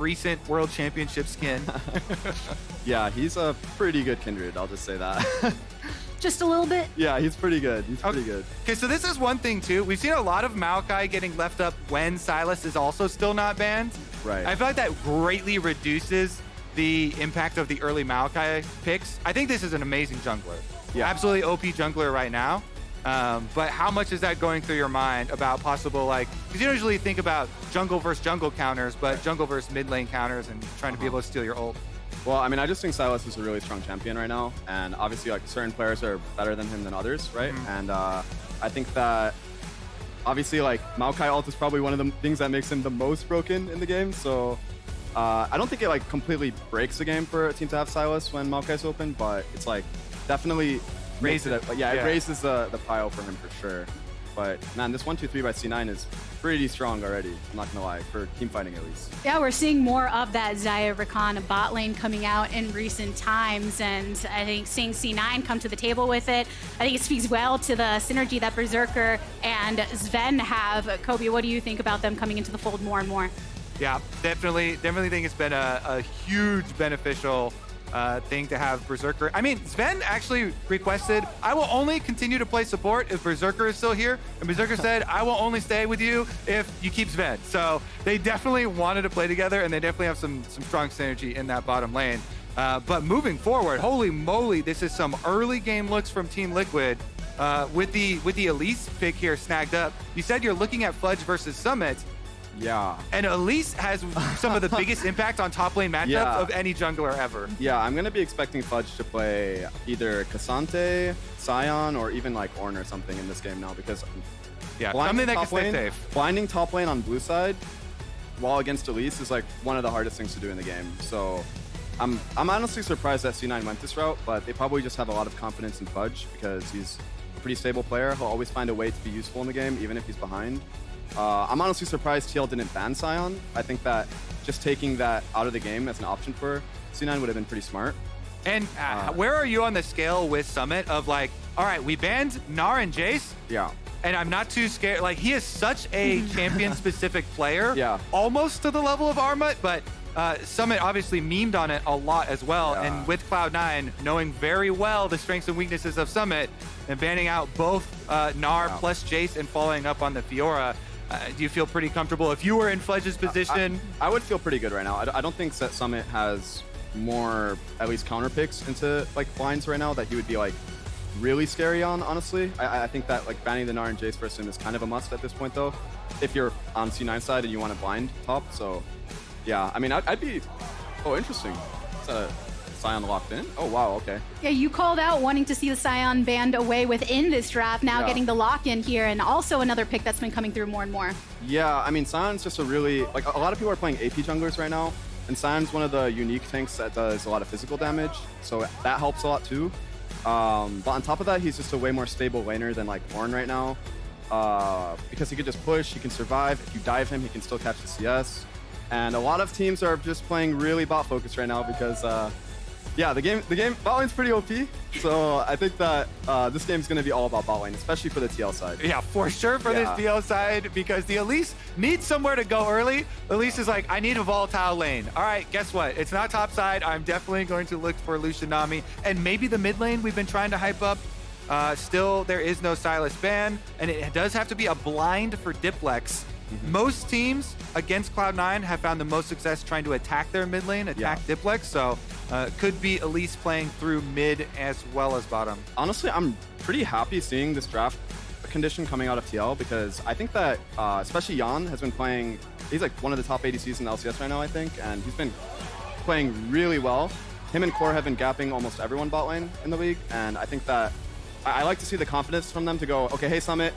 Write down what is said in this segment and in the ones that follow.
recent World Championship skin. Yeah, he's a pretty good Kindred, I'll just say that. Just a little bit? Yeah, he's pretty good. He's pretty good. Okay, so this is one thing too. We've seen a lot of Maokai getting left up when Sylas is also still not banned. Right. I feel like that greatly reduces the impact of the early Maokai picks. I think this is an amazing jungler. Yeah. Absolutely OP jungler right now. But how much is that going through your mind about possible, like, because you usually think about jungle versus jungle counters, but jungle versus mid lane counters and trying to be able to steal your ult. Well, I mean, I just think Sylas is a really strong champion right now, and obviously, like, certain players are better than him than others, right? And I think that, obviously, like, Maokai ult is probably one of the things that makes him the most broken in the game, so I don't think it, like, completely breaks the game for a team to have Sylas when Maokai's open, but it's, like, definitely raises it. Yeah, it raises the pile for him for sure. But, man, this 1-2-3 by C9 is pretty strong already, I'm not gonna lie, for team fighting at least. Yeah, we're seeing more of that Xayah Rakan bot lane coming out in recent times, and I think seeing C9 come to the table with it, I think it speaks well to the synergy that Berserker and Zven have. Kobe, what do you think about them coming into the fold more and more? Yeah, definitely think it's been a huge beneficial thing to have Berserker. I mean, Zven actually requested, I will only continue to play support if Berserker is still here. And Berserker said, I will only stay with you if you keep Zven. So they definitely wanted to play together, and they definitely have some strong synergy in that bottom lane. But moving forward, holy moly, this is some early game looks from Team Liquid. With the Elise pick here snagged up. You said you're looking at Fudge versus Summit. Yeah. And Elise has some of the biggest impact on top lane matchups of any jungler ever. Yeah, I'm going to be expecting Fudge to play either Ksante, Sion, or even like Ornn or something in this game now because something that can stay safe. Blinding top lane on blue side while against Elise is like one of the hardest things to do in the game. So I'm honestly surprised that C9 went this route, but they probably just have a lot of confidence in Fudge because he's a pretty stable player. He'll always find a way to be useful in the game, even if he's behind. I'm honestly surprised TL didn't ban Sion. I think that just taking that out of the game as an option for C9 would have been pretty smart. And where are you on the scale with Summit of like, all right, we banned Gnar and Jace. Yeah. And I'm not too scared. Like, he is such a champion-specific player. Yeah. Almost to the level of Armut, but Summit obviously memed on it a lot as well. Yeah. And with Cloud9 knowing very well the strengths and weaknesses of Summit and banning out both Gnar plus Jace and following up on the Fiora, do you feel pretty comfortable if you were in Fudge's position? I would feel pretty good right now. I don't think that Summit has more, at least counter picks into like blinds right now that he would be like really scary on, honestly. I think that like banning the Gnar and Jace versus him is kind of a must at this point though, if you're on C9 side and you want to blind top. So yeah, I mean, I'd be, oh, interesting. It's a Sion locked in? Oh, wow, okay. Yeah, you called out wanting to see the Sion banned away within this draft, now getting the lock-in here, and also another pick that's been coming through more and more. Yeah, I mean, Sion's just a really, like, a lot of people are playing AP junglers right now, and Sion's one of the unique tanks that does a lot of physical damage, so that helps a lot too. But on top of that, he's just a way more stable laner than, like, Ornn right now, because he can just push, he can survive. If you dive him, he can still catch the CS. And a lot of teams are just playing really bot-focused right now because, yeah, the game bot lane's pretty OP, so I think that this game's gonna be all about bot lane, especially for the TL side. Yeah, for sure for this TL side, because the Elise needs somewhere to go early. Elise is like, I need a volatile lane. All right, guess what? It's not top side. I'm definitely going to look for Lucian Nami, and maybe the mid lane we've been trying to hype up. Still, there is no Sylas ban, and it does have to be a blind for Diplex. Most teams against Cloud9 have found the most success trying to attack their mid lane, attack Diplex, so could be Elise playing through mid as well as bottom. Honestly, I'm pretty happy seeing this draft condition coming out of TL because I think that especially Yeon has been playing, he's like one of the top ADCs in LCS right now, I think, and he's been playing really well. Him and Core have been gapping almost everyone bot lane in the league, and I think that I like to see the confidence from them to go, okay, hey Summit,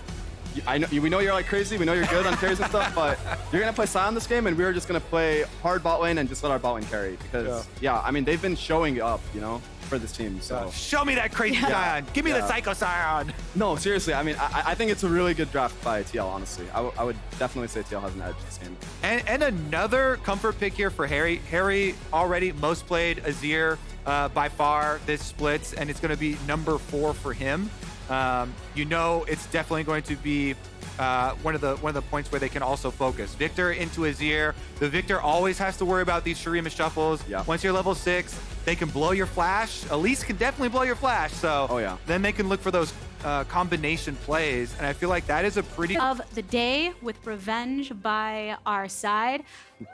we know you're like crazy, we know you're good on carries and stuff, but you're gonna play Sion this game and we're just gonna play hard bot lane and just let our bot lane carry because I mean they've been showing up, you know, for this team. So show me that crazy Sion, give me the Psycho Sion. No, seriously, I mean I think it's a really good draft by TL, honestly. I would definitely say TL has an edge this game. And another comfort pick here for Haeri. Haeri already most played Azir by far this splits, and it's gonna be number 4 for him. you know it's definitely going to be one of the points where they can also focus. Viktor into Azir. The Viktor always has to worry about these Shurima shuffles. Yeah. Once you're level 6, they can blow your flash. Elise can definitely blow your flash. So then they can look for those combination plays, and I feel like that is a pretty of the day with revenge by our side.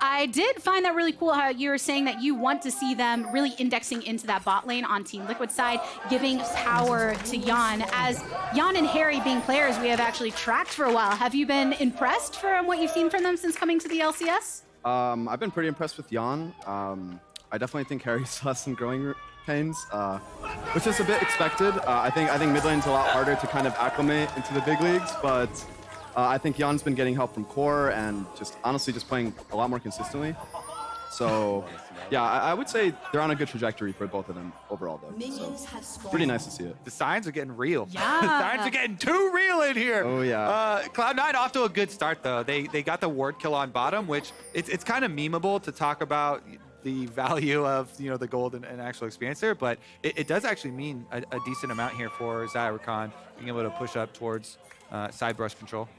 I did find that really cool how you were saying that you want to see them really indexing into that bot lane on Team Liquid side, giving power to Yeon. As Yeon and Haeri being players we have actually tracked for a while, have you been impressed from what you've seen from them since coming to the LCS? I've been pretty impressed with Yeon. I definitely think Haeri still has some growing pains, which is a bit expected. I think mid lane's a lot harder to kind of acclimate into the big leagues, but I think Yeon's been getting help from core and just honestly just playing a lot more consistently. So yeah, I would say they're on a good trajectory for both of them overall though. So pretty nice to see it. The signs are getting real. Yeah. The signs are getting too real in here. Oh yeah. Cloud9 off to a good start though. They got the ward kill on bottom, which it's kind of memeable to talk about the value of the gold and actual experience there, but it does actually mean a decent amount here for Xayah Rakan being able to push up towards side brush control.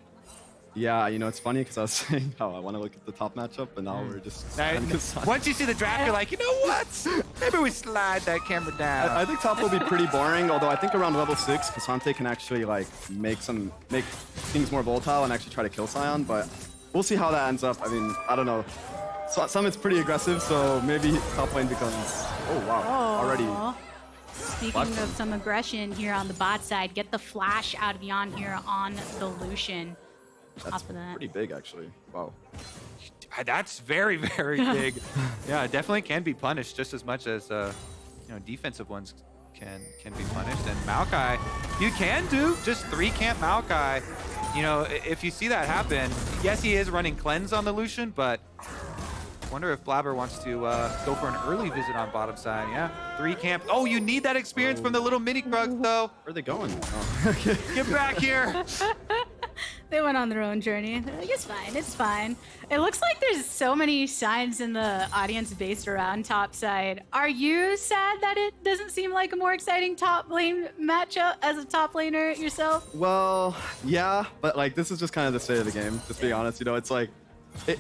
Yeah, it's funny because I was saying how I want to look at the top matchup, but now we're just once you see the draft, you're like, you know what? Maybe we slide that camera down. I think top will be pretty boring, although I think around level 6, Ksante can actually like make things more volatile and actually try to kill Sion, but we'll see how that ends up. I mean, I don't know. So, some it's pretty aggressive, so maybe top lane becomes... Oh, wow. Already. Speaking of some aggression here on the bot side, get the flash out of Yeon here on the Lucian. That's pretty big, actually. Wow. That's very, very big. Yeah, it definitely can be punished just as much as defensive ones can be punished. And Maokai, you can do just 3 camp Maokai. If you see that happen, yes, he is running cleanse on the Lucian, but I wonder if Blaber wants to go for an early visit on bottom side. Yeah, 3 camp. Oh, you need that experience from the little mini Krug, though. Where are they going? Oh. Get back here. They went on their own journey. It's fine. It's fine. It looks like there's so many signs in the audience based around top side. Are you sad that it doesn't seem like a more exciting top lane matchup as a top laner yourself? Well, yeah, but like this is just kind of the state of the game. Just being honest, it's like,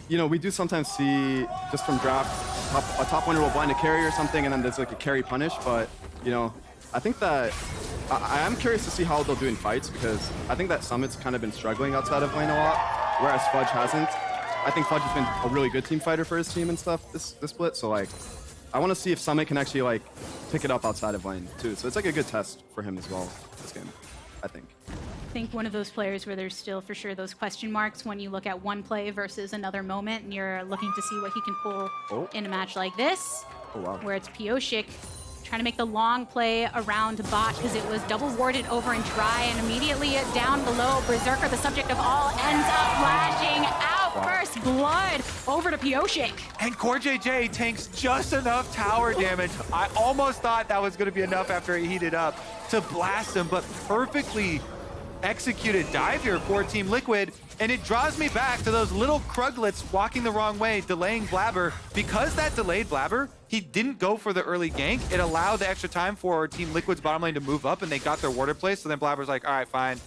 we do sometimes see just from draft a top laner will blind a carry or something, and then there's like a carry punish. But I think that I am curious to see how they'll do in fights, because I think that Summit's kind of been struggling outside of lane a lot, whereas Fudge hasn't. I think Fudge has been a really good team fighter for his team and stuff this split. So like, I want to see if Summit can actually like pick it up outside of lane too. So it's like a good test for him as well this game, I think. I think one of those players where there's still for sure those question marks when you look at one play versus another moment and you're looking to see what he can pull in a match like this, where it's Pyosik trying to make the long play around bot because it was double warded over and dry, and immediately down below, Berserker, the subject of all, ends up flashing out. First blood over to Pyosik. And CoreJJ tanks just enough tower damage. I almost thought that was going to be enough after he heated up to blast him, but perfectly executed dive here for Team Liquid, and it draws me back to those little Kruglets walking the wrong way, delaying Blaber. Because that delayed Blaber, he didn't go for the early gank. It allowed the extra time for Team Liquid's bottom lane to move up, and they got their warder place. So then Blaber's like, all right, fine.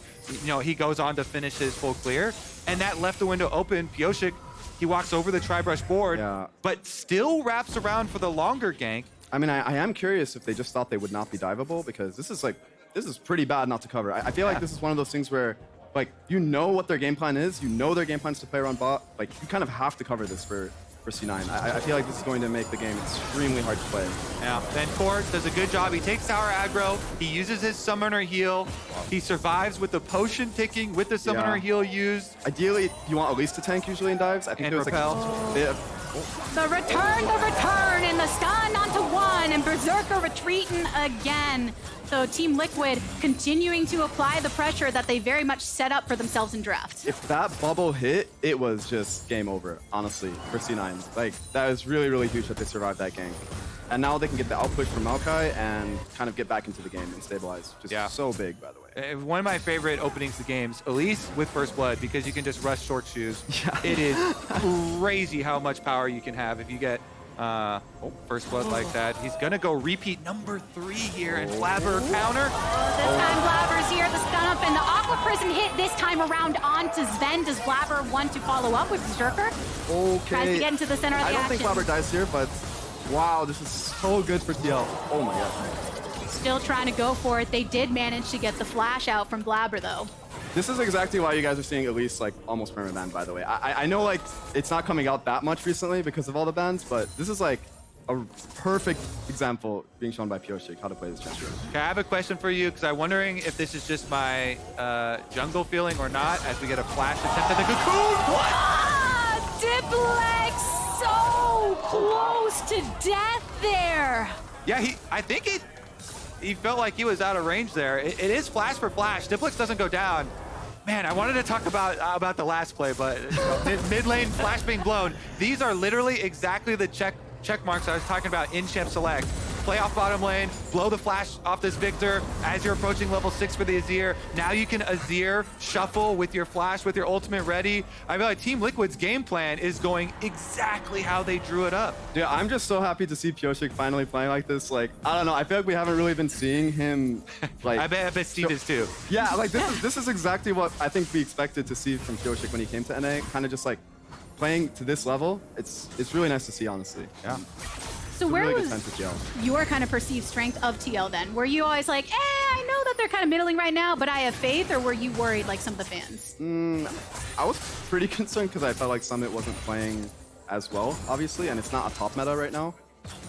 He goes on to finish his full clear, and that left the window open. Pyosik, he walks over the tri-brush board, but still wraps around for the longer gank. I mean, I am curious if they just thought they would not be diveable, because this is pretty bad not to cover. I feel like this is one of those things where, like, what their game plan is. Their game plan is to play around bot. Like, you kind of have to cover this for C9. I feel like this is going to make the game extremely hard to play. Yeah, then Core does a good job. He takes tower aggro. He uses his summoner heal. He survives with the potion ticking with the summoner heal used. Ideally, you want Elise to tank usually in dives. I think and it was repel. The return, and the stun onto one, and Berserker retreating again. So Team Liquid continuing to apply the pressure that they very much set up for themselves in draft. If that bubble hit, it was just game over, honestly, for C9. Like, that was really, really huge that they survived that game. And now they can get the outpush from Maokai and kind of get back into the game and stabilize. Just so big, by the way. One of my favorite openings to games, Elise with First Blood, because you can just rush short shoes. It is crazy how much power you can have if you get First Blood like that. He's gonna go repeat number 3 here, and Blaber counter. This time Blaber's here. The stun up and the Aqua Prison hit this time around onto Zven. Does Blaber want to follow up with Berserker? Okay. Tries to get into the center of the I don't action. think Blaber dies here, but wow, this is so good for TL. Oh my god. Still trying to go for it. They did manage to get the flash out from Blaber, though. This is exactly why you guys are seeing Elise like almost permanent ban, by the way. I know like it's not coming out that much recently because of all the bans, but this is like a perfect example being shown by Pyosik how to play this champion. Okay, I have a question for you because I'm wondering if this is just my jungle feeling or not as we get a flash attempt at the cocoon. What? Ah, Diplex so close to death there. Yeah, I think he felt like he was out of range there. It is flash for flash. Diplex doesn't go down. Man, I wanted to talk about the last play, but mid lane flash being blown. These are literally exactly the check marks I was talking about in Champ Select. Play off bottom lane, blow the flash off this Viktor as you're approaching level 6 for the Azir. Now you can Azir shuffle with your flash, with your ultimate ready. I feel like Team Liquid's game plan is going exactly how they drew it up. Dude, I'm just so happy to see Pyosik finally playing like this. Like, I don't know, I feel like we haven't really been seeing him like... I bet Steve is too. Yeah, like this is exactly what I think we expected to see from Pyosik when he came to NA. Kind of just like playing to this level. It's really nice to see, honestly. Yeah. So where really was your kind of perceived strength of TL then? Were you always like, I know that they're kind of middling right now, but I have faith, or were you worried like some of the fans? I was pretty concerned because I felt like Summit wasn't playing as well, obviously, and it's not a top meta right now.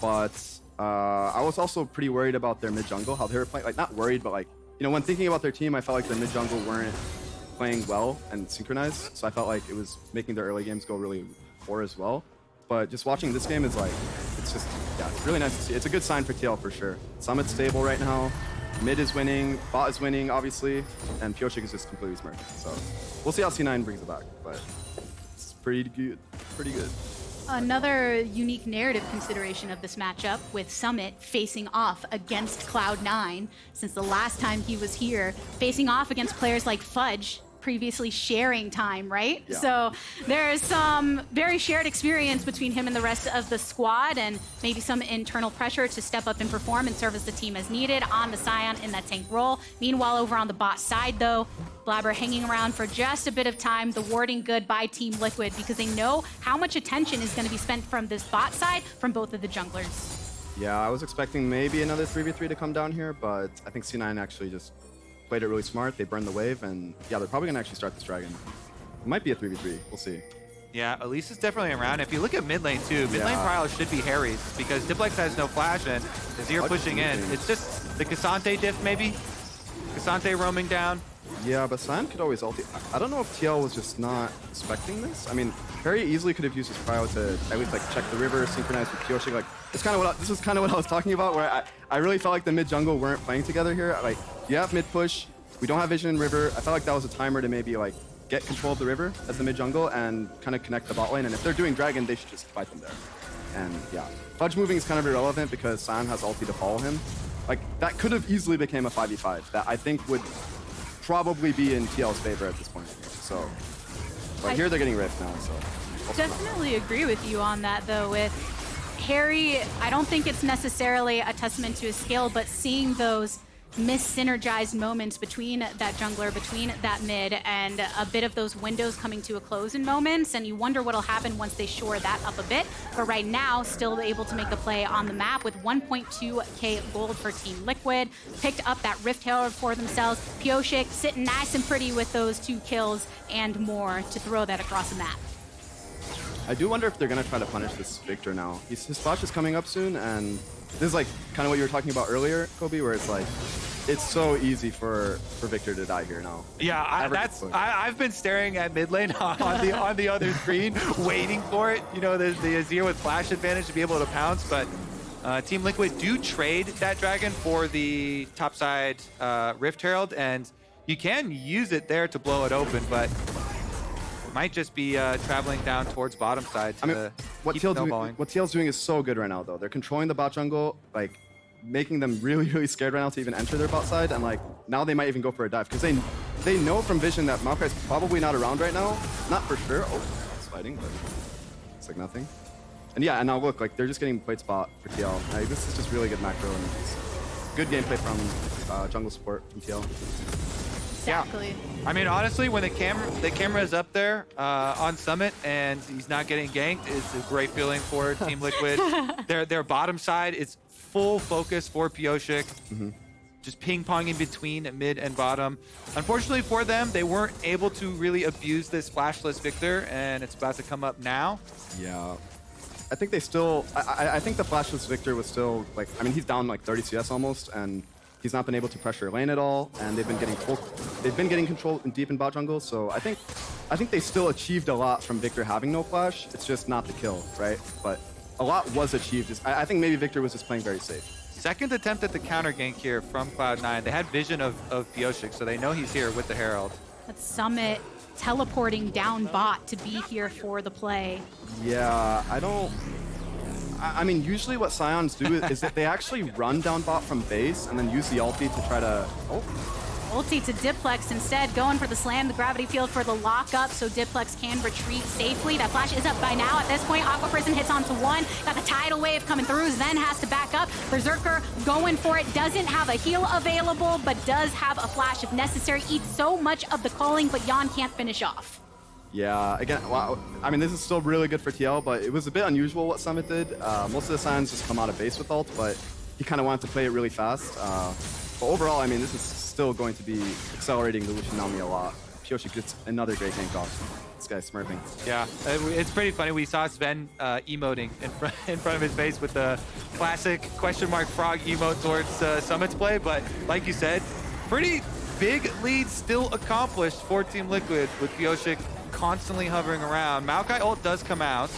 But I was also pretty worried about their mid jungle, how they were playing. Like, not worried, but like, you know, when thinking about their team, I felt like their mid jungle weren't playing well and synchronized. So I felt like it was making their early games go really poor as well. But just watching this game is like, it's just, yeah, it's really nice to see. It's a good sign for TL for sure. Summit's stable right now. Mid is winning, bot is winning, obviously, and Pyosik is just completely smirking. So we'll see how C9 brings it back, but it's pretty good, pretty good. Another unique narrative consideration of this matchup with Summit facing off against Cloud9 since the last time he was here, facing off against players like Fudge, previously sharing time, right? Yeah. So there's some very shared experience between him and the rest of the squad, and maybe some internal pressure to step up and perform and service the team as needed on the Sion in that tank role. Meanwhile, over on the bot side though, Blaber hanging around for just a bit of time, the warding good by Team Liquid because they know how much attention is going to be spent from this bot side from both of the junglers. Yeah, I was expecting maybe another 3v3 to come down here, but I think C9 actually just played it really smart. They burned the wave, and yeah, they're probably going to actually start this dragon. It might be a 3v3. We'll see. Yeah, Elise is definitely around. If you look at mid lane too, mid lane Pyosik should be Haeri's because Diplex has no flash and Azir pushing in. It's just the Ksante diff maybe. Ksante roaming down. Yeah, but Sion could always ulti. I don't know if TL was just not expecting this. I mean, Haeri easily could have used his cryo to at least like check the river, synchronize with Pyosik. Like, it's kind of what this was kind of what I was talking about, where I really felt like the mid jungle weren't playing together here. Like, you have mid push, we don't have vision in river. I felt like that was a timer to maybe like get control of the river as the mid jungle and kind of connect the bot lane. And if they're doing dragon, they should just fight them there. And yeah, Fudge moving is kind of irrelevant because Sion has ulti to follow him. Like, that could have easily became a 5v5 that I think would probably be in TL's favor at this point. So, but here they're getting rift now, so. Definitely agree with you on that though. With Haeri, I don't think it's necessarily a testament to his skill, but seeing those mis-synergized moments between that jungler, between that mid, and a bit of those windows coming to a close in moments, and you wonder what'll happen once they shore that up a bit. But right now, still able to make the play on the map with 1.2k gold for Team Liquid. Picked up that Rift Herald for themselves. Pyosik sitting nice and pretty with those 2 kills and more to throw that across the map. I do wonder if they're gonna try to punish this Viktor now. His flash is coming up soon, and this is like kind of what you were talking about earlier, Kobe, where it's like, it's so easy for Viktor to die here now. Yeah, I've been staring at mid lane on the other screen, waiting for it. You know, the Azir with flash advantage to be able to pounce, but Team Liquid do trade that dragon for the topside Rift Herald, and you can use it there to blow it open, but might just be traveling down towards bottom side to what TL's doing is so good right now, though. They're controlling the bot jungle, like making them really, really scared right now to even enter their bot side, and like now they might even go for a dive because they know from vision that Maokai's probably not around right now. Not for sure. Oh, it's fighting, but it's like nothing. And yeah, and now look, like they're just getting plate spot for TL. Like, this is just really good macro and good gameplay from jungle support from TL. Exactly. I mean, honestly, when the camera is up there on Summit and he's not getting ganked, it's a great feeling for Team Liquid. Their bottom side is full focus for Pyosik. Just ping-ponging between mid and bottom. Unfortunately for them, they weren't able to really abuse this flashless Viktor, and it's about to come up now. Yeah. I think they still... I think the flashless Viktor was still, like... I mean, he's down like 30 CS almost, and he's not been able to pressure lane at all, and they've been getting control deep in bot jungle, so I think they still achieved a lot from Viktor having no flash. It's just not the kill, right? But a lot was achieved. I think maybe Viktor was just playing very safe. Second attempt at the counter gank here from Cloud9. They had vision of Pyosik, so they know he's here with the Herald. That's Summit teleporting down bot to be here for the play. Yeah, I mean, usually what Sions do is that they actually run down bot from base and then use the ulti to try to... Ulti to Diplex instead, going for the slam, the gravity field for the lockup, so Diplex can retreat safely. That flash is up by now. At this point, Aqua Prison hits onto one. Got the tidal wave coming through. Zven has to back up. Berserker going for it. Doesn't have a heal available, but does have a flash if necessary. Eats so much of the calling, but Yeon can't finish off. Yeah, again, wow. I mean, this is still really good for TL, but it was a bit unusual what Summit did. Most of the Sions just come out of base with ult, but he kind of wanted to play it really fast. But overall, I mean, this is still going to be accelerating the Lucian Nami a lot. Pyosik gets another great gank off. This guy's smurfing. Yeah, it's pretty funny. We saw Zven emoting in front of his face with the classic question mark frog emote towards Summit's play, but like you said, pretty big lead still accomplished for Team Liquid with Pyosik constantly hovering around. Maokai ult does come out.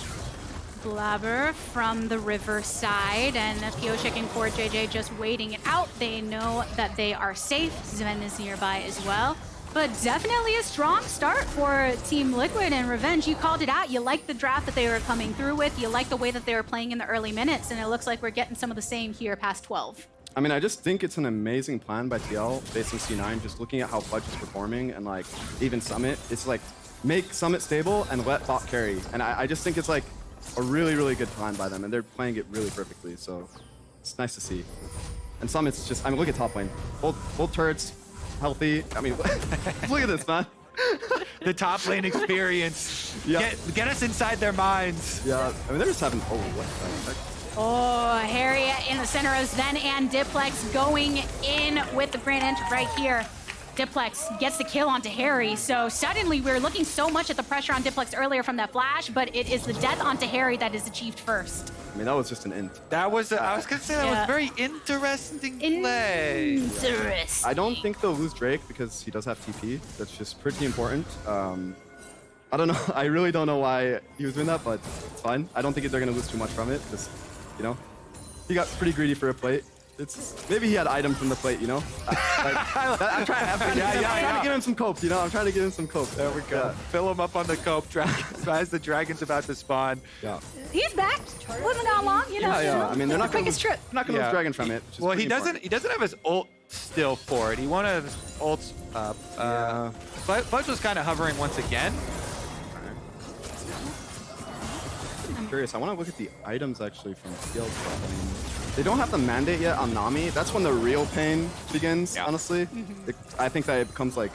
Blaber from the river side, and Pyosik and CoreJJ just waiting it out. They know that they are safe. Zven is nearby as well. But definitely a strong start for Team Liquid and Revenge. You called it out. You like the draft that they were coming through with. You like the way that they were playing in the early minutes, and it looks like we're getting some of the same here past 12. I mean, I just think it's an amazing plan by TL facing C9, just looking at how Fudge is performing and like even Summit. It's like make Summit stable and let bot carry. And I just think it's like a really, really good plan by them, and they're playing it really perfectly, so it's nice to see. And Summit's just, I mean, look at top lane. Both turrets, healthy. I mean, look at this, man. The top lane experience. Yeah. Get us inside their minds. Yeah, I mean, they're just having, oh, what the heck? Oh, Haeri in the center of Zven and Diplex going in with the grand entry right here. Diplex gets the kill onto Haeri, so suddenly we're looking so much at the pressure on Diplex earlier from that flash, but it is the death onto Haeri that is achieved first. I mean, that was just an int. That was, I was gonna say, that was very interesting play. Interesting. I don't think they'll lose Drake because he does have TP. That's just pretty important. I don't know. I really don't know why he was doing that, but it's fine. I don't think they're gonna lose too much from it. Just, you know, he got pretty greedy for a plate. Maybe he had items from the plate, you know? I'm trying to give him some cope, you know? I'm trying to give him some cope. There we go. Yeah. Fill him up on the cope as the dragon's about to spawn. Yeah. He's back. Wasn't that long, you know? Yeah. I mean, they're not going to lose dragon from it. Well, he doesn't have his ult still for it. He won't have his ults up. Fudge was kind of hovering once again. I'm curious. I want to look at the items actually from Field. I mean, they don't have the mandate yet on Nami. That's when the real pain begins, honestly. I think that it becomes like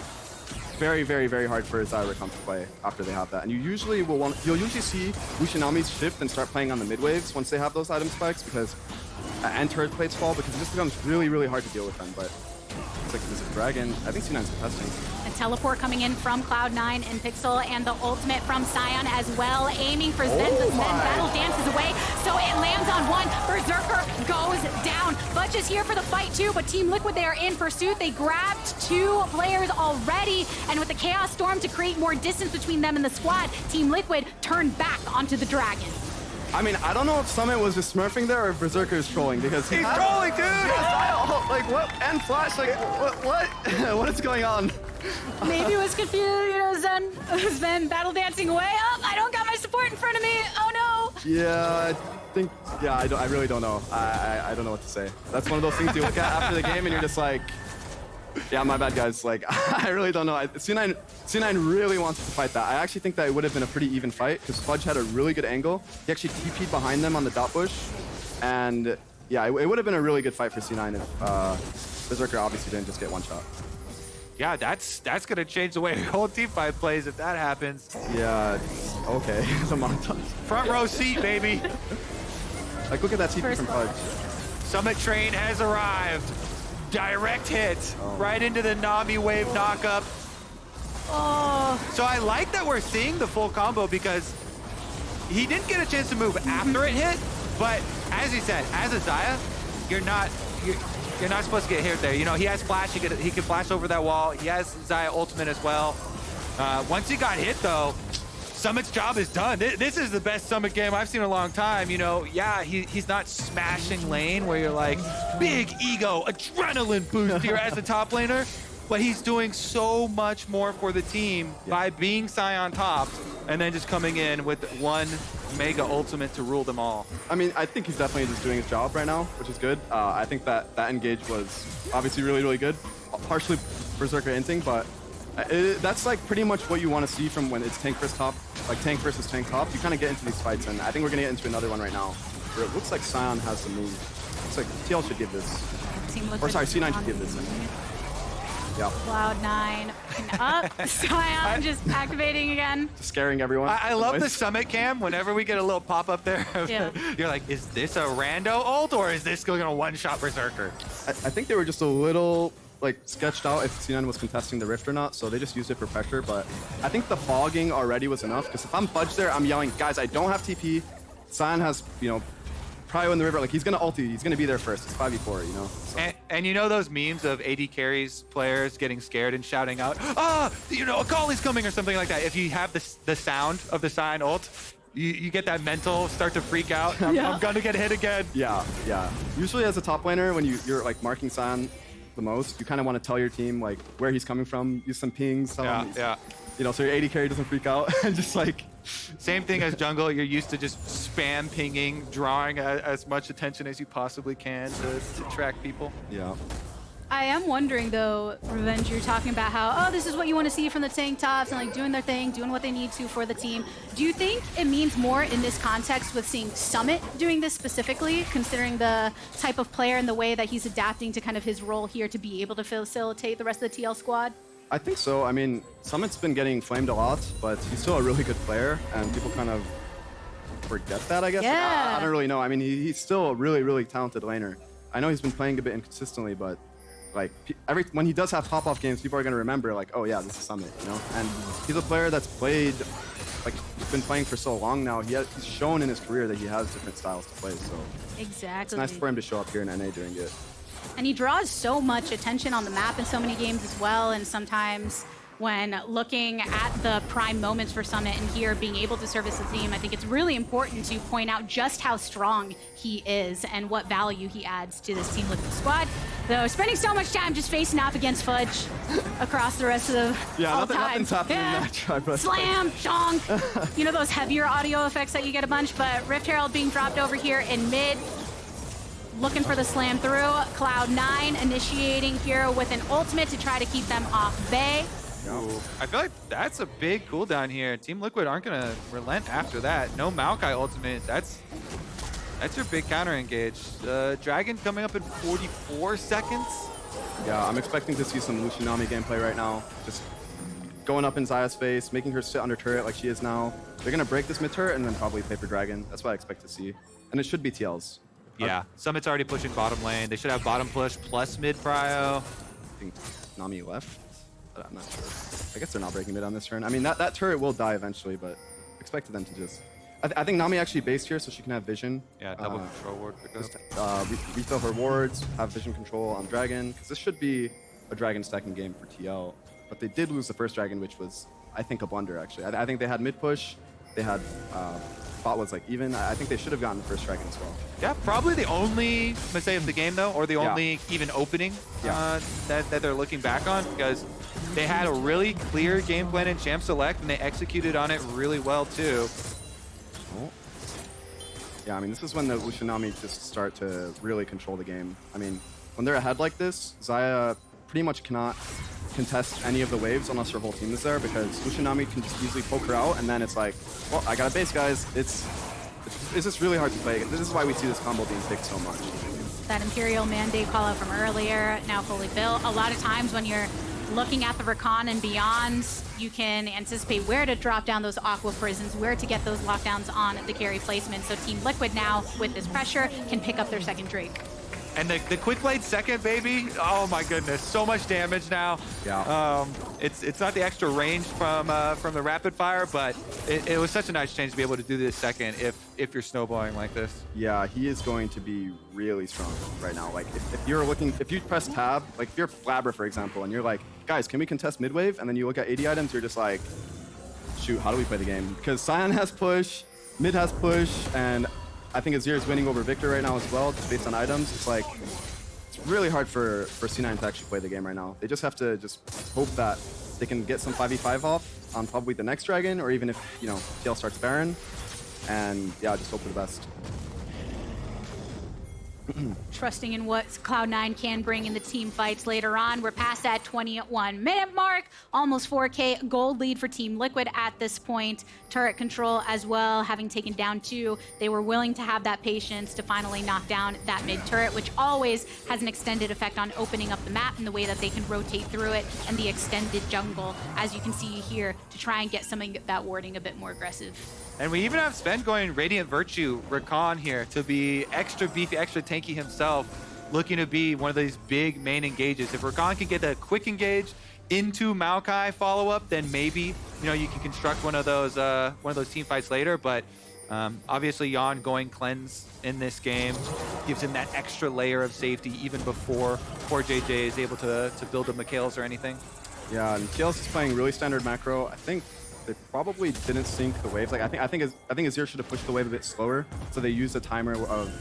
very, very, very hard for Xayah to play after they have that. And you'll usually see Lucian Nami's shift and start playing on the mid waves once they have those item spikes because and turret plates fall because it just becomes really, really hard to deal with them. But it's like there's a dragon. I think C9's contesting. A teleport coming in from Cloud9 and Pixel, and the ultimate from Sion as well, aiming for Zven, but Zven battle dances away, so it lands on one. Berserker goes down. Fudge is here for the fight too, but Team Liquid, they are in pursuit. They grabbed 2 players already, and with the Chaos Storm to create more distance between them and the squad, Team Liquid turned back onto the dragon. I mean, I don't know if Summit was just smurfing there or if Berserker is trolling because he's trolling, dude! Like what? And Flash, like what? What is going on? Maybe was confused, you know, Zven battle dancing away. Oh, I don't got my support in front of me. Oh no. Yeah, I really don't know. I don't know what to say. That's one of those things you look at after the game and you're just like, yeah, my bad, guys. Like, I really don't know. C9 really wanted to fight that. I actually think that it would have been a pretty even fight because Fudge had a really good angle. He actually TP'd behind them on the dot bush. And yeah, it would have been a really good fight for C9 if Berserker obviously didn't just get one shot. Yeah, that's gonna change the way the whole team fight plays if that happens. Yeah, okay. The montage. Front row seat, baby. Like, look at that TP from Fudge. Summit Train has arrived. Direct hit right into the Nami wave knockup. Oh. So I like that we're seeing the full combo because he didn't get a chance to move after it hit, but as he said, as a Xayah, you're not supposed to get hit there. You know, he has flash, he can flash over that wall. He has Xayah ultimate as well. Once he got hit though, Summit's job is done. This is the best Summit game I've seen in a long time. You know, yeah, he's not smashing lane where you're like, big ego, adrenaline boost here as a top laner, but he's doing so much more for the team by being Sion top and then just coming in with one mega ultimate to rule them all. I mean, I think he's definitely just doing his job right now, which is good. I think that engage was obviously really, really good. Partially Berserker inting, but that's like pretty much what you want to see from when it's tank versus top, like tank versus tank top. You kind of get into these fights, and I think we're going to get into another one right now where it looks like Sion has some moves. Looks like TL should give this. Or sorry, C9 should give this. Yeah. Cloud9 up. Sion just activating again. Just scaring everyone. I love the Summit cam. Whenever we get a little pop up there, you're like, is this a rando ult or is this going to one-shot Berserker? I think they were just a little like sketched out if C9 was contesting the rift or not, so they just used it for pressure. But I think the fogging already was enough, because if I'm Fudge there, I'm yelling, guys, I don't have TP. Sion has, you know, Pryo in the river, like he's gonna ulti, he's gonna be there first. It's 5v4, you know. So. And you know those memes of AD carries players getting scared and shouting out, ah, you know, Akali's coming or something like that. If you have the sound of the Sion ult, you get that mental start to freak out. I'm gonna get hit again. Yeah. Usually as a top laner, when you're like marking Sion the most, you kind of want to tell your team like where he's coming from, use some pings, you know, so your AD carry doesn't freak out. And just like same thing as jungle, you're used to just spam pinging, drawing as much attention as you possibly can to track people. Yeah. I am wondering though, Revenge, you're talking about how, oh, this is what you want to see from the tank tops and like doing their thing, doing what they need to for the team. Do you think it means more in this context with seeing Summit doing this specifically, considering the type of player and the way that he's adapting to kind of his role here to be able to facilitate the rest of the TL squad? I think so. I mean, Summit's been getting flamed a lot, but he's still a really good player, and people kind of forget that, I guess. Yeah. Like, I don't really know. I mean, he's still a really, really talented laner. I know he's been playing a bit inconsistently, but like when he does have pop-off games, people are going to remember like, oh yeah, this is Summit, you know? And he's a player that's played, like he's been playing for so long now. He's shown in his career that he has different styles to play, so exactly. It's nice for him to show up here in NA doing it. And he draws so much attention on the map in so many games as well, and sometimes when looking at the prime moments for Summit and here being able to service the team, I think it's really important to point out just how strong he is and what value he adds to this Team Liquid squad. Though spending so much time just facing off against Fudge across the rest of the nothing's happening in that try, but slam, shonk. You know those heavier audio effects that you get a bunch, but Rift Herald being dropped over here in mid. Looking for the slam through. Cloud9 initiating here with an ultimate to try to keep them off bay. Ooh, I feel like that's a big cooldown here. Team Liquid aren't going to relent after that. No Maokai ultimate. That's your big counter engage. Dragon coming up in 44 seconds. Yeah, I'm expecting to see some Lucian Nami gameplay right now. Just going up in Xayah's face, making her sit under turret like she is now. They're going to break this mid turret and then probably Paper Dragon. That's what I expect to see. And it should be TLs. Yeah, Summit's already pushing bottom lane. They should have bottom push plus mid prio. I think Nami left, but I'm not sure. I guess they're not breaking mid on this turn. I mean, that turret will die eventually, but expected them to just... I think Nami actually based here so she can have vision. Yeah, double control ward. Just refill her wards, have vision control on Dragon, because this should be a Dragon stacking game for TL. But they did lose the first Dragon, which was, I think, a blunder, actually. I think they had mid push, they had... bot was like even. I think they should have gotten the first Dragon as well. Yeah, probably the only mistake of the game though, or the only even opening that they're looking back on, because they had a really clear game plan in Champ Select and they executed on it really well too. Oh. Yeah, I mean, this is when the Lucian Nami just start to really control the game. I mean, when they're ahead like this, Xayah pretty much cannot contest any of the waves unless her whole team is there, because Lucian Nami can just easily poke her out, and then it's like, well, I got a base, guys. It's just really hard to play. This is why we see this combo being picked so much. That Imperial Mandate call out from earlier, now fully built. A lot of times when you're looking at the Rakan and beyond, you can anticipate where to drop down those Aqua Prisons, where to get those lockdowns on the carry placement. So Team Liquid now, with this pressure, can pick up their second Drake. And the quick blade second, baby. Oh my goodness, so much damage now. Yeah. It's not the extra range from the rapid fire, but it was such a nice change to be able to do this second if you're snowballing like this. Yeah, he is going to be really strong right now. Like if you press tab, like if you're Blaber, for example, and you're like, guys, can we contest mid wave? And then you look at AD items, you're just like, shoot, how do we play the game? Because Sion has push, mid has push, and I think Azir is winning over Viktor right now as well, just based on items. It's like, it's really hard for C9 to actually play the game right now. They just have to hope that they can get some 5v5 off on probably the next dragon, or even if, you know, TL starts Baron. And yeah, just hope for the best. Trusting in what Cloud9 can bring in the team fights later on. We're past that 21-minute mark. Almost 4K gold lead for Team Liquid at this point. Turret control as well, having taken down 2. They were willing to have that patience to finally knock down that mid turret, which always has an extended effect on opening up the map and the way that they can rotate through it, and the extended jungle, as you can see here, to try and get some of that warding a bit more aggressive. And we even have Zven going Radiant Virtue Rakan here to be extra beefy, extra tanky himself, looking to be one of these big main engages. If Rakan can get a quick engage into Maokai follow-up, then maybe, you know, you can construct one of those team fights later. But obviously Yeon going cleanse in this game gives him that extra layer of safety even before CoreJJ is able to build a Mikhails or anything. Yeah, and TLS is playing really standard macro. I think they probably didn't sync the waves. Like I think Azir should have pushed the wave a bit slower, so they used a timer of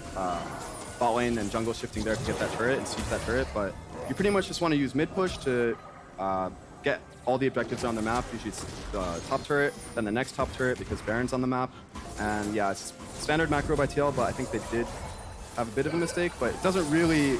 bot lane and jungle shifting there to get that turret and siege that turret. But you pretty much just want to use mid push to get all the objectives on the map. Usually it's the top turret, then the next top turret because Baron's on the map. And yeah, it's standard macro by TL, but I think they did have a bit of a mistake. But it doesn't really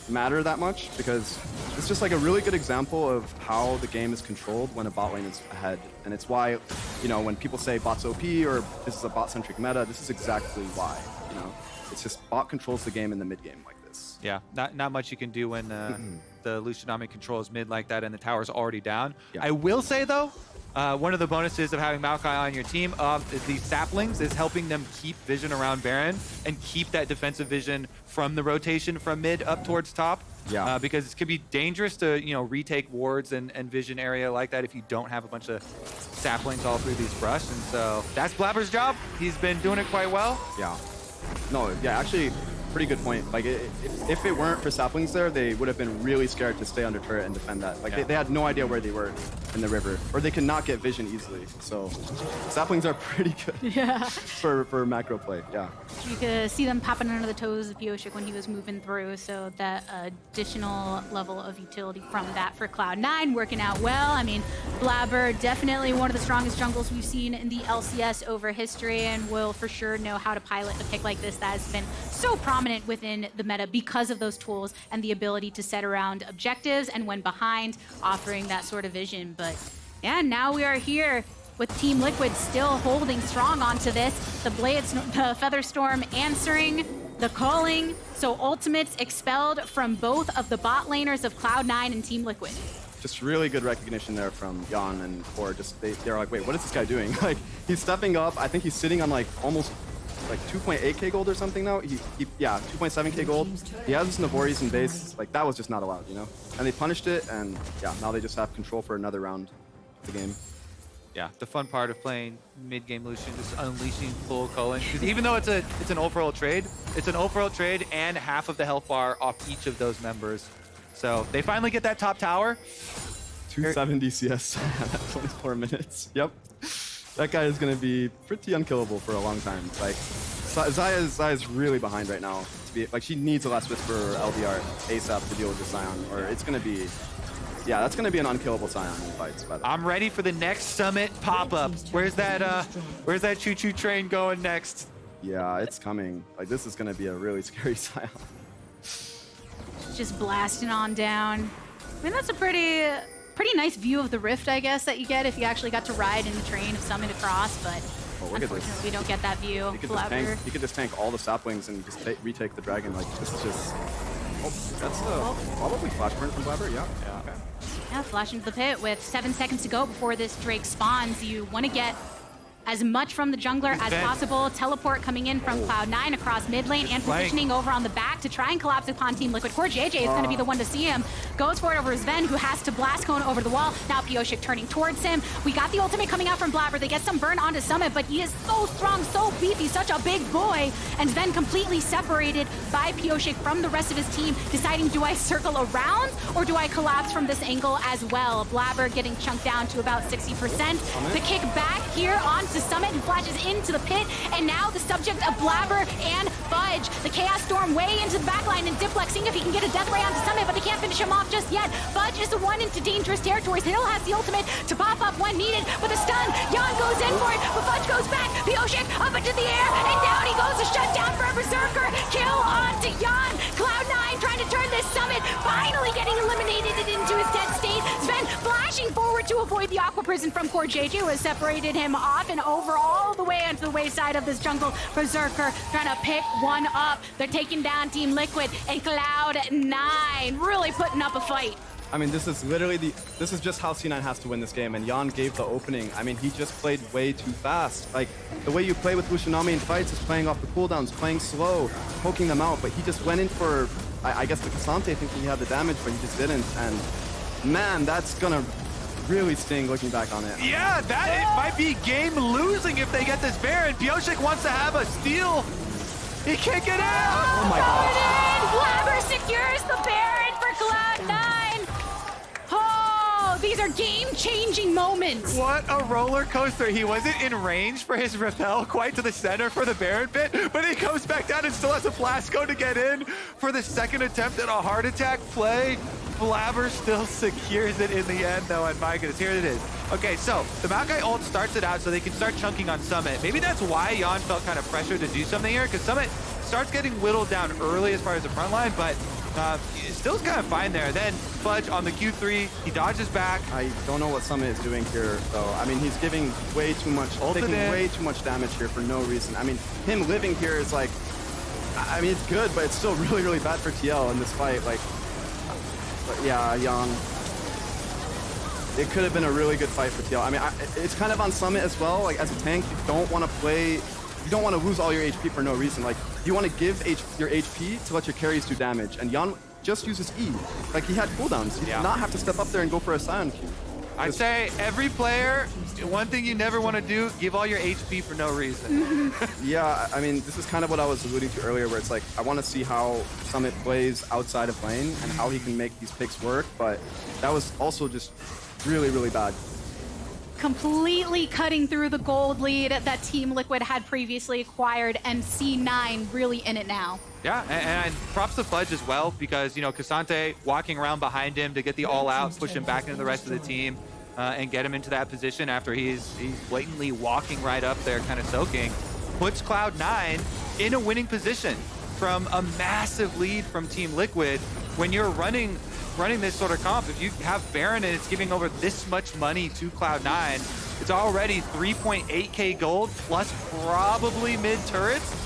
matter that much because it's just like a really good example of how the game is controlled when a bot lane is ahead. And it's why, you know, when people say bot's OP or this is a bot-centric meta, this is exactly why, you know. It's just bot controls the game in the mid game like this. Yeah, not much you can do when the Lucian Nami controls mid like that and the tower's already down. Yeah. I will say though, one of the bonuses of having Maokai on your team is these saplings is helping them keep vision around Baron and keep that defensive vision from the rotation from mid up towards top. Yeah. Because it could be dangerous to, you know, retake wards and vision area like that if you don't have a bunch of saplings all through these brush. And so that's Blaber's job. He's been doing it quite well. Yeah. No, yeah, actually, pretty good point. Like, if it weren't for saplings there, they would have been really scared to stay under turret and defend that. Like, they had no idea where they were in the river, or they could not get vision easily. So, saplings are pretty good for macro play, yeah. You could see them popping under the toes of Pyosik when he was moving through, so that additional level of utility from that for Cloud9 working out well. I mean, Blaber, definitely one of the strongest jungles we've seen in the LCS over history, and will for sure know how to pilot a pick like this that has been so prominent within the meta because of those tools and the ability to set around objectives and when behind, offering that sort of vision. But yeah, now we are here with Team Liquid still holding strong onto this. The Blades, the Featherstorm answering, the calling. So ultimates expelled from both of the bot laners of Cloud9 and Team Liquid. Just really good recognition there from Yeon and Core. Just they're like, wait, what is this guy doing? Like, he's stepping up. I think he's sitting on like almost like 2.8k gold or something now. Yeah, 2.7k gold. He has his Navori's in base. Like, that was just not allowed, you know? And they punished it, and yeah, now they just have control for another round of the game. Yeah, the fun part of playing mid-game Lucian, just unleashing full culling. Because even though it's an ult for ult trade, it's an ult for ult trade and half of the health bar off each of those members. So they finally get that top tower. 270 CS at 24 minutes. Yep. That guy is going to be pretty unkillable for a long time. Like, Xayah is really behind right now. Like, she needs a Last Whisper or LDR ASAP to deal with the Sion, or it's going to be... Yeah, that's going to be an unkillable Sion in fights, by the way. I'm ready for the next Summit pop-up. Where's that choo-choo train going next? Yeah, it's coming. Like, this is going to be a really scary Sion. Just blasting on down. I mean, that's a pretty nice view of the rift, I guess, that you get if you actually got to ride in the train of Summit across, but unfortunately we don't get that view. He could just tank all the saplings and just retake the dragon. Like, this is just... Oh, that's probably flash burn from Blaber, yeah. Okay. Yeah, flash into the pit with 7 seconds to go before this Drake spawns. You want to get as much from the jungler as possible. Teleport coming in from Cloud9 across mid lane and positioning over on the back to try and collapse upon Team Liquid. CoreJJ is going to be the one to see him. Goes for it over Zven, who has to blast cone over the wall. Now Pyosik turning towards him. We got the ultimate coming out from Blaber. They get some burn onto Summit, but he is so strong, so beefy, such a big boy. And Zven completely separated by Pyosik from the rest of his team, deciding, do I circle around or do I collapse from this angle as well? Blaber getting chunked down to about 60%. The kick back here onto Summit and flashes into the pit, and now the subject of Blaber and Fudge. The Chaos Storm way into the backline, and Diplex seeing if he can get a death ray onto Summit, but he can't finish him off just yet. Fudge is the one into dangerous territories. Hill has the ultimate to pop up when needed, but the stun, Yeon goes in for it, but Fudge goes back. Pyosik up into the air, and down he goes. A shutdown for a Berserker. Kill onto Yeon. Cloud9 trying to turn this Summit, finally getting eliminated into his dead state. Zven flashing forward to avoid the Aqua Prison from CoreJJ, who has separated him off and over all the way onto the wayside of this jungle. Berserker trying to pick one up. They're taking down Team Liquid, and Cloud9 really putting up a fight. I mean, this is literally this is just how C9 has to win this game, and Yeon gave the opening. I mean, he just played way too fast. Like, the way you play with Lucian Nami in fights is playing off the cooldowns, playing slow, poking them out, but he just went in for, I guess, the Ksante thinking he had the damage, but he just didn't, and man, that's gonna really sting looking back on it. Yeah, it might be game losing if they get this Baron. Pyosik wants to have a steal. He can't get out. Oh my God. Blaber secures the Baron for Cloud9. Oh, these are game-changing moments. What a roller coaster. He wasn't in range for his rappel quite to the center for the Baron pit, but he comes back down and still has a flash cone to get in for the second attempt at a heart attack play. Blaber still secures it in the end, though, and my goodness, here it is. Okay, so the Maokai ult starts it out so they can start chunking on Summit. Maybe that's why Yeon felt kind of pressured to do something here, because Summit starts getting whittled down early as far as the front line, but still kind of fine there. Then Fudge on the Q3, he dodges back. I don't know what Summit is doing here, though. I mean, he's giving way too much, taking way too much damage here for no reason. I mean, him living here is like, I mean, it's good, but it's still really, really bad for TL in this fight. Like, but yeah, Yeon. It could have been a really good fight for TL. I mean, it's kind of on Summit as well. Like, as a tank, you don't want to play, you don't want to lose all your HP for no reason. Like, you want to give your HP to let your carries do damage. And Yeon just uses E. Like, he had cooldowns. He did not have to step up there and go for a Sion Q. I'd say every player, one thing you never want to do, give all your HP for no reason. Yeah, I mean, this is kind of what I was alluding to earlier, where it's like, I want to see how Summit plays outside of lane and how he can make these picks work, but that was also just really, really bad. Completely cutting through the gold lead that Team Liquid had previously acquired, and C9 really in it now. Yeah, and props to Fudge as well, because, you know, Ksante walking around behind him to get the all-out, push him back into the rest of the team, and get him into that position after he's blatantly walking right up there, kind of soaking, puts Cloud9 in a winning position from a massive lead from Team Liquid. When you're running this sort of comp, if you have Baron and it's giving over this much money to Cloud9, it's already 3.8k gold plus probably mid turrets.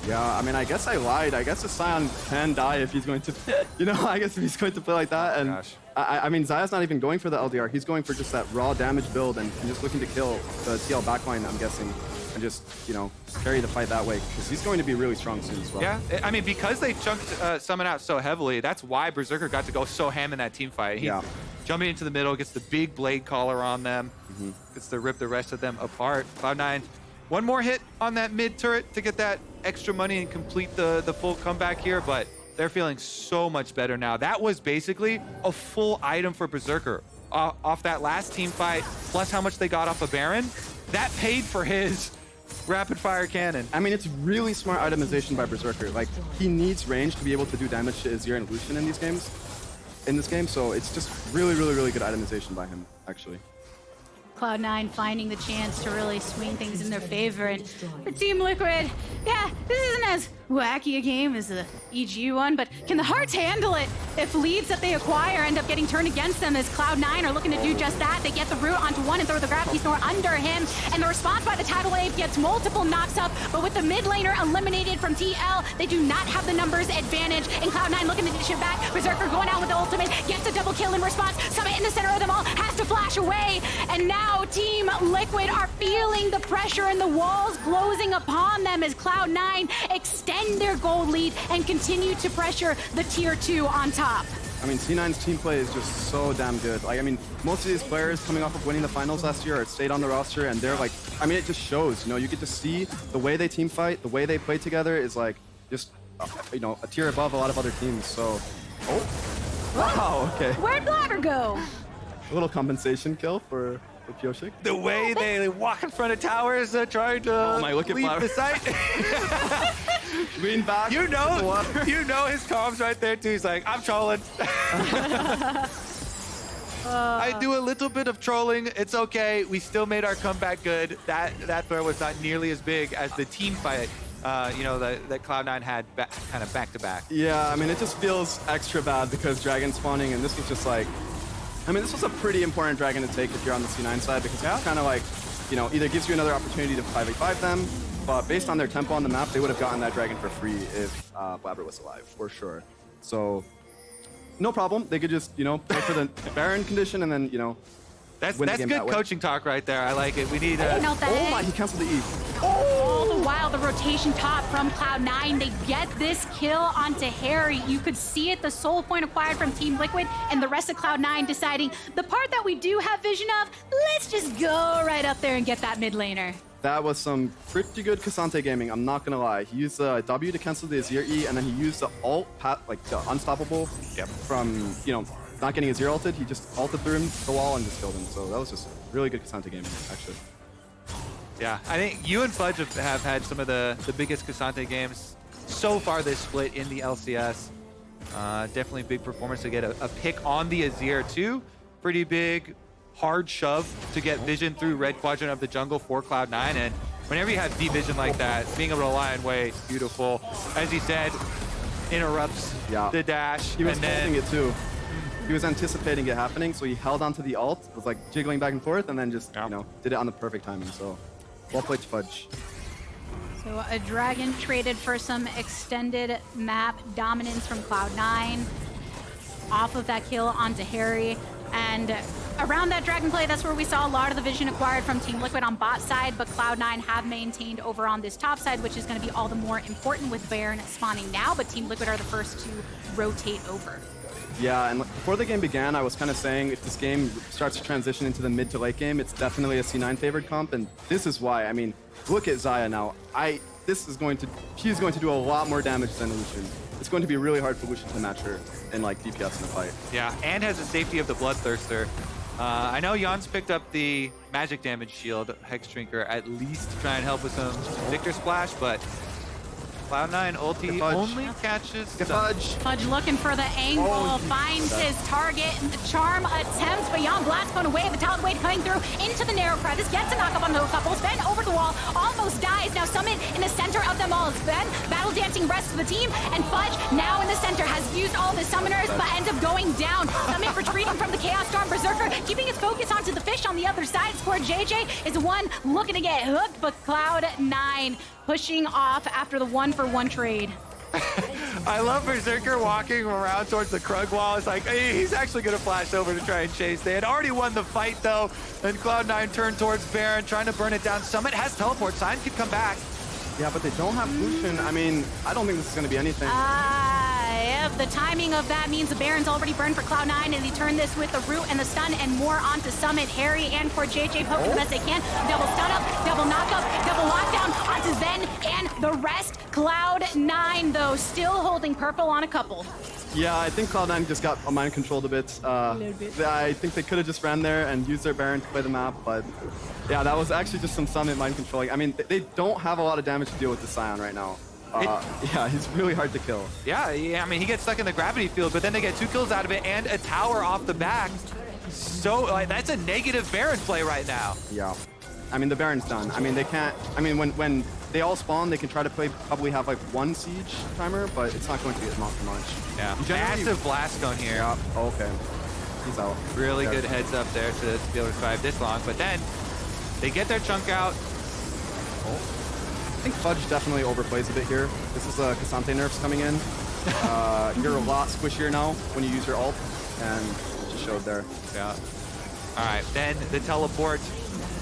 Yeah, I mean, I guess I lied. I guess the Sion can die if he's going to, you know, I guess if he's going to play like that. And I mean, Xayah's not even going for the LDR. He's going for just that raw damage build and just looking to kill the TL backline, I'm guessing, and just, you know, carry the fight that way, because he's going to be really strong soon as well. Yeah, I mean, because they chunked Summon out so heavily, that's why Berserker got to go so ham in that team fight. He jumping into the middle, gets the big blade collar on them, gets to rip the rest of them apart. Cloud9, one more hit on that mid turret to get that extra money and complete the full comeback here, but they're feeling so much better now. That was basically a full item for Berserker. Off that last team fight, plus how much they got off of Baron, that paid for his rapid fire cannon. I mean, it's really smart itemization by Berserker. Like, he needs range to be able to do damage to Azir and Lucian in these games, so it's just really, really, really good itemization by him, actually. Cloud9 finding the chance to really swing things in their favor, and for Team Liquid, yeah, this isn't as wacky a game as the EG one, but can the Hearts handle it if leads that they acquire end up getting turned against them as Cloud9 are looking to do just that? They get the root onto one and throw the gravity snore under him, and the response by the Tidal Wave gets multiple knocks up, but with the mid laner eliminated from TL, they do not have the numbers advantage, and Cloud9 looking to dish it back. Berserker going out with the ultimate, gets a double kill in response. Summit in the center of them all, has to flash away, and now Team Liquid are feeling the pressure and the walls closing upon them as Cloud9 extend their gold lead and continue to pressure the tier 2 on top. I mean, C9's team play is just so damn good. Like, I mean, most of these players coming off of winning the finals last year are stayed on the roster, and they're like, I mean, it just shows, you know, you get to see the way they team fight, the way they play together is like just, you know, a tier above a lot of other teams. So, oh, wow, okay. Where'd Blaber go? A little compensation kill for Pyosik. The way they walk in front of towers, trying to look at leave Blaber. the site. Lean back. You know his comms right there too. He's like, I'm trolling. I do a little bit of trolling. It's okay. We still made our comeback good. That throw was not nearly as big as the team fight. You know, that Cloud9 had kind of back to back. Yeah, I mean, it just feels extra bad because dragon spawning, and this was just like, I mean, this was a pretty important dragon to take if you're on the C9 side because it's kind of like, you know, either gives you another opportunity to 5v5 them, but based on their tempo on the map, they would have gotten that dragon for free if Blaber was alive, for sure. So, no problem. They could just, you know, play for the Baron condition and then, you know, That's win the game good that way. coaching talk right there. I like it. We need Oh my, he canceled the E. All the while, the rotation top from Cloud9, they get this kill onto Haeri. You could see it, the soul point acquired from Team Liquid, and the rest of Cloud9 deciding the part that we do have vision of, let's just go right up there and get that mid laner. That was some pretty good Ksante gaming, I'm not gonna lie. He used the W to cancel the Azir E, and then he used the ult, like the unstoppable from, you know, not getting Azir ulted. He just ulted through him, the wall, and just killed him. So that was just really good Ksante gaming, actually. Yeah, I think you and Fudge have had some of the biggest Ksante games so far this split in the LCS. Definitely big performance to get a pick on the Azir too. Pretty big, hard shove to get vision through red quadrant of the jungle for Cloud9. And whenever you have deep vision like that, being able to lie in wait, beautiful. As he said, interrupts the dash. He was and then holding it too. He was anticipating it happening, so he held onto the ult, was like jiggling back and forth, and then just, you know, did it on the perfect timing. So, well played, Fudge. So a dragon traded for some extended map dominance from Cloud9 off of that kill onto Haeri. And around that dragon play, that's where we saw a lot of the vision acquired from Team Liquid on bot side, but Cloud9 have maintained over on this top side, which is going to be all the more important with Baron spawning now, but Team Liquid are the first to rotate over. Yeah, and before the game began, I was kind of saying if this game starts to transition into the mid to late game, it's definitely a C9 favored comp, and this is why. I mean, look at Xayah now. She's going to do a lot more damage than Lucian. It's going to be really hard for Lucian to match her in like DPS in a fight. yeah, and has the safety of the Bloodthirster. I know Yeon's picked up the magic damage shield, Hex Drinker, at least to try and help with some Viktor splash, but Cloud9 ulti only catches Fudge. Fudge looking for the angle, finds his target, and the charm attempts, but Yeon blast going away, the talent wave coming through into the narrow crevice, gets a knock up on the couple, Zven over the wall, almost dies, now Summit in the center of them all, Zven battle dancing rest of the team, and Fudge now in the center has used all the summoners, but ends up going down. Summit retreating from the Chaos Storm, Berserker keeping his focus onto the fish on the other side, CoreJJ is the one looking to get hooked, but Cloud9 pushing off after the 1-for-1 trade. I love Berserker walking around towards the Krug wall. It's like, hey, he's actually going to flash over to try and chase. They had already won the fight, though. And Cloud9 turned towards Baron, trying to burn it down. Summit has teleport. Sign could come back. Yeah, but they don't have Lucian. I mean, I don't think this is going to be anything. Yep, the timing of that means the Baron's already burned for Cloud9, and he turned this with the root and the stun and more onto Summit. Haeri and CoreJJ poking the best they can. Double stun up, double knock up, double lockdown onto Zven and the rest. Cloud9, though, still holding purple on a couple. Yeah, I think Cloud9 just got mind controlled a bit. I think they could have just ran there and used their Baron to play the map, but yeah, that was actually just some Summit mind controlling. I mean, they don't have a lot of damage to deal with the Sion right now. Yeah, he's really hard to kill. Yeah, I mean, he gets stuck in the gravity field, but then they get 2 kills out of it and a tower off the back. So, like, that's a negative Baron play right now. Yeah. I mean, the Baron's done. I mean, they can't... I mean, when they all spawn, they can try to probably have like 1 siege timer, but it's not going to be as much. Yeah, Generally, massive blast cone here. Yeah, okay. He's out. Really There. good heads up there to be able to survive this long. But then they get their chunk out. I think Fudge definitely overplays a bit here. This is Ksante nerfs coming in. You're a lot squishier now when you use your ult, and it just showed there. Yeah. All right, then the teleport.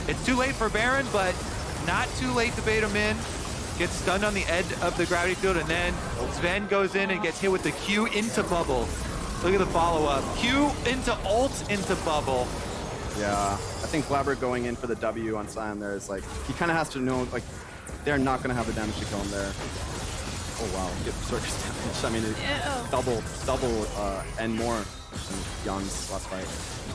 It's too late for Baron, but not too late to bait him in. Gets stunned on the edge of the gravity field, and then Zven goes in and gets hit with the Q into bubble. Look at the follow-up. Q into ult into bubble. Yeah, I think Blaber going in for the W on Sion there is like, he kind of has to know, like, they're not going to have the damage to kill him there. Oh, wow. Get Berserker's damage. I mean, it's double and more than Yeon's last fight.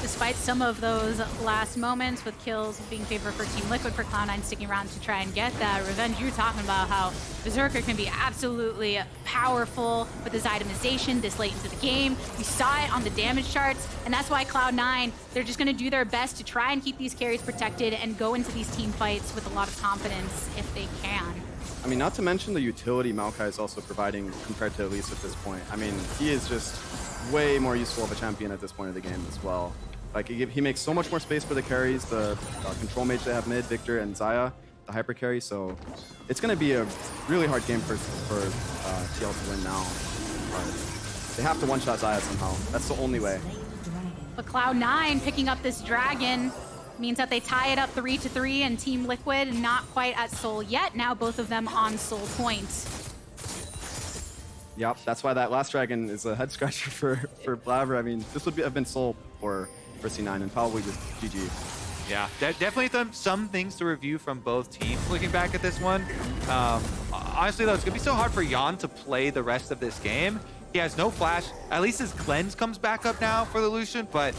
Despite some of those last moments with kills being favored for Team Liquid, for Cloud9 sticking around to try and get that revenge, you're talking about how Berserker can be absolutely powerful with his itemization this late into the game. You saw it on the damage charts, and that's why Cloud9, they're just going to do their best to try and keep these carries protected and go into these team fights with a lot of confidence if they can. I mean, not to mention the utility Maokai is also providing compared to Elise at this point. I mean, he is just way more useful of a champion at this point of the game as well. Like, he makes so much more space for the carries, the control mage they have mid, Viktor and Xayah, the hyper carry, so it's going to be a really hard game for TL to win now. But they have to one-shot Xayah somehow. That's the only way. But Cloud9 picking up this dragon means that they tie it up 3-3, and Team Liquid not quite at soul yet. Now both of them on soul points. Yep, that's why that last dragon is a head scratcher for Blaber. I mean, this would have been soul for C9 and probably just GG. Yeah, definitely some things to review from both teams looking back at this one. Honestly, though, it's going to be so hard for Yeon to play the rest of this game. He has no flash. At least his cleanse comes back up now for the Lucian, but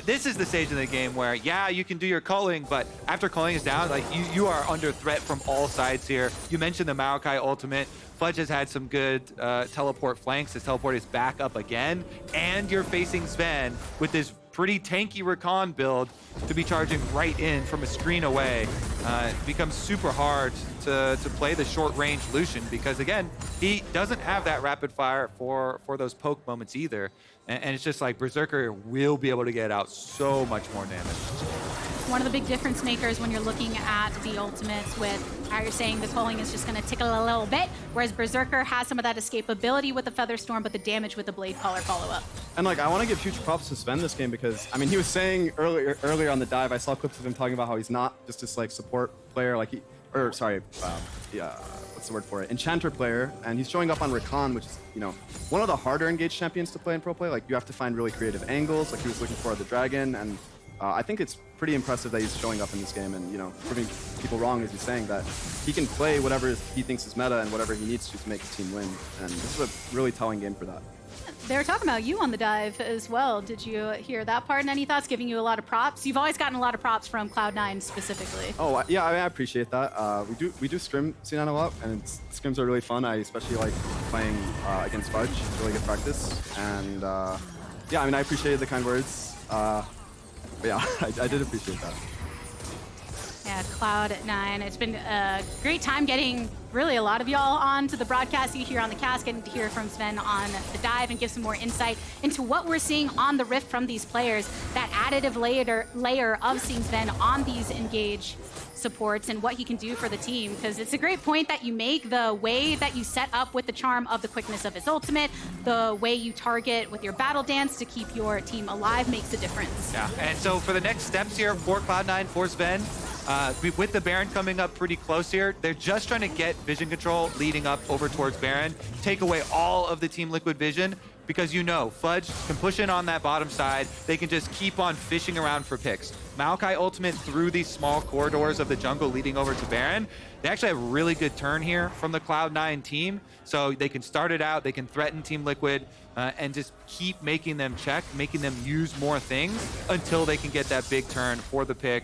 this is the stage of the game where, yeah, you can do your culling, but after culling is down, like you are under threat from all sides here. You mentioned the Maokai ultimate. Fudge has had some good teleport flanks. His teleport is back up again, and you're facing Zven with this pretty tanky Rakan build to be charging right in from a screen away. It becomes super hard to play the short-range Lucian because, again, he doesn't have that rapid fire for those poke moments either. And it's just like Berserker will be able to get out so much more damage. One of the big difference makers when you're looking at the ultimates with how you're saying the culling is just going to tickle a little bit, whereas Berserker has some of that escapability with the Feather Storm, but the damage with the Blade Caller follow-up. And like, I want to give huge props to Zven this game because, I mean, he was saying earlier on the dive, I saw clips of him talking about how he's not just this like support player, like what's the word for it? Enchanter player, and he's showing up on Rakan, which is, you know, one of the harder engaged champions to play in pro play. Like, you have to find really creative angles, like he was looking for the dragon, and I think it's pretty impressive that he's showing up in this game and, you know, proving people wrong as he's saying that he can play whatever he thinks is meta and whatever he needs to make his team win. And this is a really telling game for that. They were talking about you on the dive as well. Did you hear that part? And any thoughts? Giving you a lot of props. You've always gotten a lot of props from Cloud9 specifically. Oh yeah, I mean, I appreciate that. We do scrim C9 a lot, and scrims are really fun. I especially like playing against Fudge. It's really good practice. And yeah, I mean, I appreciated the kind words. But yeah, I did appreciate that. Yeah, Cloud9. It's been a great time getting really a lot of y'all on to the broadcast. You hear on the cast, getting to hear from Zven on the dive and give some more insight into what we're seeing on the Rift from these players. That additive layer of seeing Zven on these engage supports and what he can do for the team. Because it's a great point that you make. The way that you set up with the charm of the quickness of his ultimate, the way you target with your battle dance to keep your team alive makes a difference. Yeah, and so for the next steps here for Cloud9, for Zven, with the Baron coming up pretty close here, they're just trying to get vision control leading up over towards Baron, take away all of the Team Liquid vision, because you know, Fudge can push in on that bottom side. They can just keep on fishing around for picks. Maokai ultimate through these small corridors of the jungle leading over to Baron. They actually have a really good turn here from the Cloud9 team. So they can start it out, they can threaten Team Liquid, and just keep making them check, making them use more things until they can get that big turn for the pick.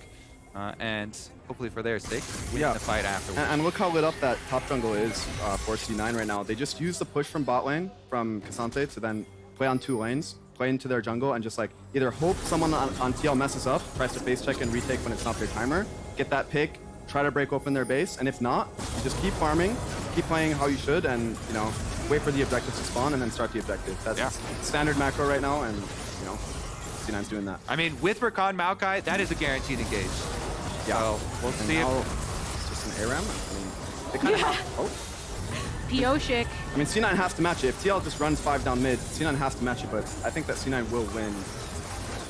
And hopefully for their sake, win the fight afterwards. And look how lit up that top jungle is for C9 right now. They just use the push from bot lane, from Ksante, to then play on 2 lanes, play into their jungle, and just like either hope someone on TL messes up, tries to face check and retake when it's not their timer, get that pick, try to break open their base. And if not, you just keep farming, keep playing how you should, and, you know, wait for the objectives to spawn and then start the objective. That's standard macro right now, and, you know, C9's doing that. I mean, with Rakan Maokai, that is a guaranteed engage. Yeah. So we'll see now, if... it's just an ARAM. I mean, they kind of have... Oh. Pyosik. I mean, C9 has to match it. If TL just runs 5 down mid, C9 has to match it, but I think that C9 will win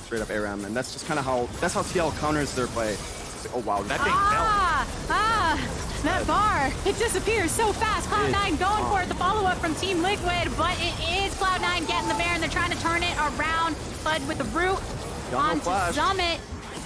straight up ARAM, and that's just kind of how TL counters their play. It's like, oh wow, that thing that bar, it disappears so fast. Cloud9 going for it, the follow-up from Team Liquid, but it is Cloud9 getting the Baron. They're trying to turn it around, Fudge with the root onto Summit.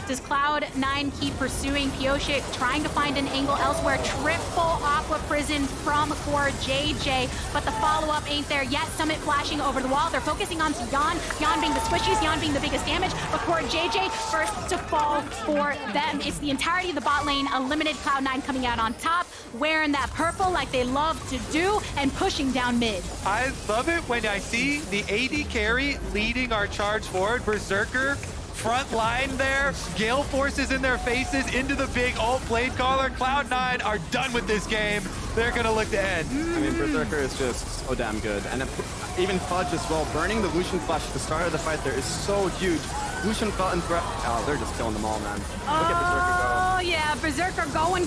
Does Cloud9 keep pursuing? Pyosik trying to find an angle elsewhere. Triple Aqua Prison from CoreJJ, but the follow-up ain't there yet. Summit flashing over the wall. They're focusing on Sion. Yeon being the squishies, Yeon being the biggest damage, but CoreJJ first to fall for them. It's the entirety of the bot lane. A limited Cloud9 coming out on top, wearing that purple like they love to do, and pushing down mid. I love it when I see the AD carry leading our charge forward. Berserker front line there, Gale forces in their faces into the big ult blade caller. Cloud9 are done with this game. They're gonna look to end. I mean, Berserker is just so damn good. And even Fudge as well, burning the Lucian flash at the start of the fight there is so huge. Lucian felt in threat. Oh, they're just killing them all, man. Look at Berserker go. Oh yeah, Berserker going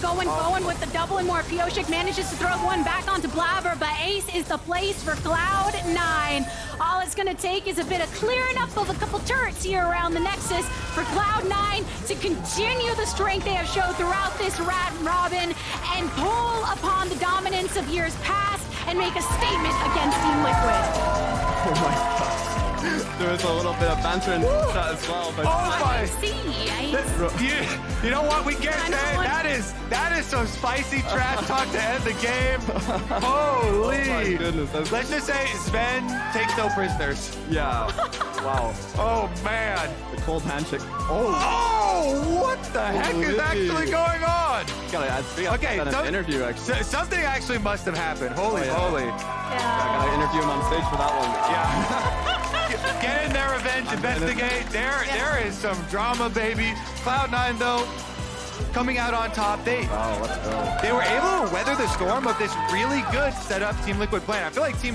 with the double and more. Pyosik manages to throw one back onto Blaber, but Ace is the place for Cloud9. All it's gonna take is a bit of clearing up of a couple turrets here around the Nexus for Cloud9 to continue the strength they have showed throughout this round robin and pull upon the dominance of years past and make a statement against Team Liquid. Oh my god. There was a little bit of banter in the chat as well. But You know what? We can't say that is some spicy trash talk to end the game. Holy! Oh my goodness. Let's just say Zven takes no prisoners. Yeah. Wow. Oh man. The cold handshake. Oh, what the heck is actually going on? Okay, an interview actually. Something actually must have happened. Holy moly. Yeah, I gotta interview him on stage for that one. Yeah. Get in there, revenge, investigate. There is some drama, baby. Cloud9 though, coming out on top. They let's go. They were able to weather the storm of this really good setup Team Liquid plan. I feel like Team